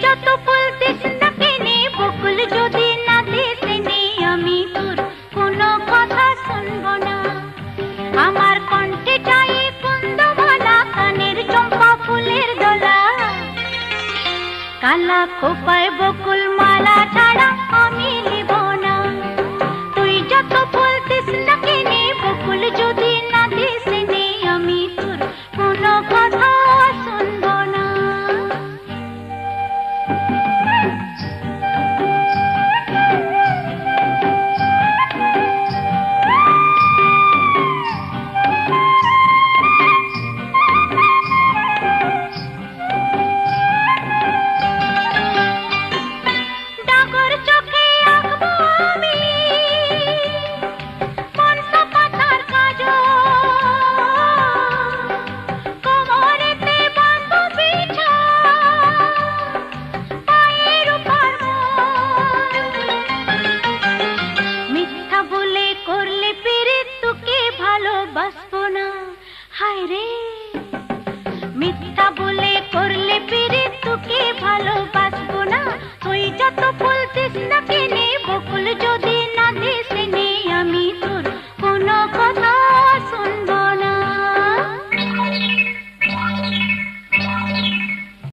যত বলতিস না কেনে বকুল যদি না দিস নে আমি তোর কোনো কথা শুনবো না। আমার কণ্ঠে চাই কুন্দমালা কানের চম্পা ফুলের দোলা, কালা খোপায় বকুল মালা ছাড়া আমি নিব না। তুই যত বলতিস না কেনে বকুল যদি না দিস নে আমি তোর কোনো কথা শুনবো না। ডাগর চোখে আঁকবো আমি মনসা পাতার কাজল, কোমরেতে বাঁধবো বিছা পায়ের উপর মোর। মিথ্যা বলে করলে পীড়িত তোকে ভালোবাসবো না, হায় রে